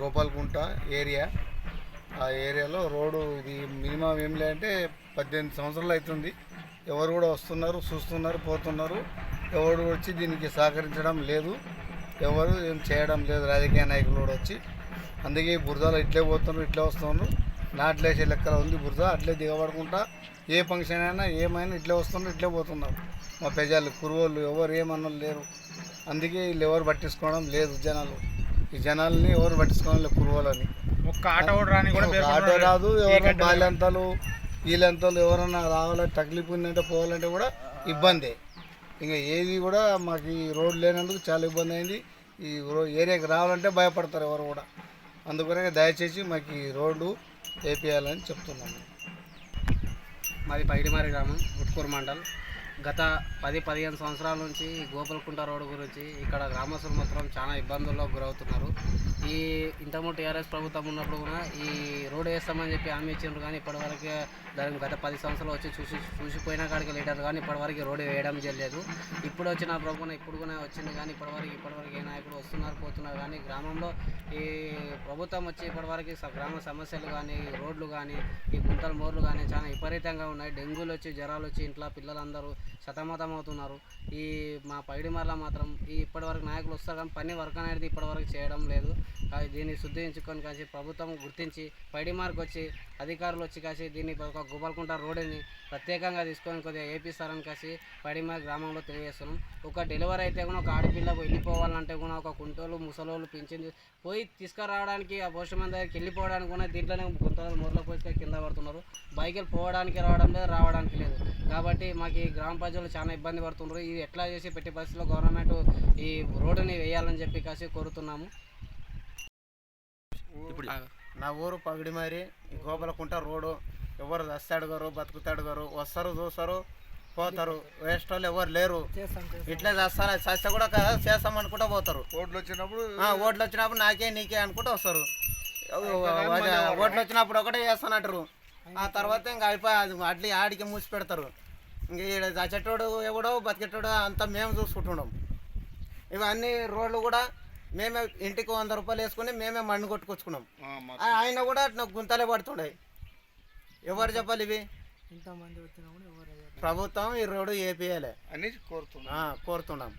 గోపాల్గుంట area. ఆ ఏరియాలో road ఇది మినిమం ఏం లేదంటే 18 సంవత్సరాలు అవుతుంది. ఎవరు కూడా వస్తున్నారు, చూస్తున్నారు, పోతున్నారు. ఎవరు వచ్చి దీనికి సహకరించడం లేదు, ఎవరు ఏం చేయడం లేదు. రాజకీయ నాయకులు కూడా వచ్చి అందుకే బురదలో ఇట్లే పోతున్నారు, ఇట్లే వస్తున్నారు. నాట్లేసే లెక్కల ఉంది బురద. అట్లే దిగబడుకుంటా ఏ ఫంక్షన్ అయినా ఏమైనా ఇట్లే వస్తున్నారు, ఇట్లే పోతున్నారు. మా ప్రజలు కురువోళ్ళు ఎవరు ఏమన్నా లేరు. అందుకే వీళ్ళు ఎవరు పట్టించుకోవడం లేదు. ఈ జనాలని ఎవరు పట్టించుకోవడం లేదు కురువోలని. ఒక్క ఆటో ఆటో రాదు. ఎవరైనా బాల్యంతలు వీళ్ళంతలు ఎవరన్నా రావాలంటే తక్లీఫ్ ఉందంటే పోవాలంటే కూడా ఇబ్బందే. ఇంకా ఏది కూడా మాకు ఈ రోడ్డు లేనందుకు చాలా ఇబ్బంది అయింది. ఈ ఏరియాకి రావాలంటే భయపడతారు ఎవరు కూడా. అందుకనే దయచేసి మాకు ఈ రోడ్డు వేపియాలని చెప్తున్నాము. మాది పైడిమారి గ్రామం, ఉట్కూరు మండల్. గత 10-15 సంవత్సరాల నుంచి గోపాల్కుంట రోడ్డు గురించి ఇక్కడ గ్రామస్తులు మాత్రం చాలా ఇబ్బందుల్లో గురవుతున్నారు. ఇంతకుముందు టీఆర్ఎస్ ప్రభుత్వం ఉన్నప్పుడు కూడా ఈ రోడ్డు వేస్తామని చెప్పి హామీ ఇచ్చిండ్రు, కానీ ఇప్పటివరకు దానికి గత 10 సంవత్సరాలు వచ్చి చూసిపోయిన కాడికి లీటర్ కానీ ఇప్పటివరకు రోడ్డు వేయడం చేయలేదు. ఇప్పుడు వచ్చిన ప్రభుత్వం ఇప్పుడు కూడా వచ్చింది, కానీ ఇప్పటివరకు ఏ నాయకులు వస్తున్నారు పోతున్నారు. కానీ గ్రామంలో ఈ ప్రభుత్వం వచ్చి ఇప్పటివరకు గ్రామ సమస్యలు కానీ రోడ్లు కానీ ఈ గుంతలు మోర్లు కానీ చాలా విపరీతంగా ఉన్నాయి. డెంగ్యూలు వచ్చి జ్వరాలు వచ్చి ఇంట్లో పిల్లలందరూ సతమతం అవుతున్నారు. మా పైడిమర్ల మాత్రం ఇప్పటివరకు నాయకులు వస్తారు కానీ పని వర్క్ అనేది ఇప్పటివరకు చేయడం లేదు. దీన్ని శుద్ధించుకొని కాసి ప్రభుత్వం గుర్తించి పైడిమార్కి వచ్చి అధికారులు వచ్చి కాసి దీన్ని ఒక గోపాల్కుంట రోడ్డుని ప్రత్యేకంగా తీసుకొని కొద్దిగా ఏపిస్తారని కాసి పైడిమార్ గ్రామంలో తెలియజేస్తున్నాం. ఒక డెలివరీ అయితే కూడా ఒక ఆడపిల్ల వెళ్ళిపోవాలంటే కూడా ఒక కుంటోళ్ళు ముసలోళ్ళు పింఛన్ పోయి తీసుకురావడానికి ఆ పోస్ట్‌మ్యాన్ దగ్గరికి వెళ్ళిపోవడానికి కూడా దీంట్లోనే గుంతలు మూరలో పోయి కింద పడుతున్నారు. బైకులు పోవడానికి రావడానికి లేదు. కాబట్టి మాకు ఈ గ్రామ ప్రజలు చాలా ఇబ్బంది పడుతున్నారు. ఇది ఎట్లా చేసి పెట్టి పరిస్థితుల్లో గవర్నమెంట్ ఈ రోడ్డుని వేయాలని చెప్పి కాసి కోరుతున్నాము. నా ఊరు పగిడిమారి, గోపాల్కుంట రోడ్డు. ఎవరు వస్తాడుగారు బతుకుతాడుగారు, వస్తారు చూస్తారు పోతారు. వేస్ట్ వాళ్ళు ఎవరు లేరు. ఇట్లే చేస్తారు. చేస్తే కూడా చేస్తామనుకుంటూ పోతారు. ఓట్లు వచ్చినప్పుడు నాకే నీకే అనుకుంటూ వస్తారు. ఓట్లు వచ్చినప్పుడు ఒకటే చేస్తానంటారు. ఆ తర్వాత ఇంకా అయిపోయి అట్లీ ఆడికి మూసి పెడతారు. ఇంక చచ్చేటోడు ఎవడో బతికేటోడు అంతా మేము చూసుకుంటున్నాం. ఇవన్నీ రోడ్లు కూడా మేమే ఇంటికి 100 రూపాయలు వేసుకుని మేమే మಣ್ಣు కొట్టుకొచ్చుకున్నాం. ఆయన కూడా గుంతలే పడుతుండే. ఎవరు చెప్పాలి ఇవి? ప్రభుత్వం ఈ రోడ్డు వేపియాలి అని కోరుతున్నాం.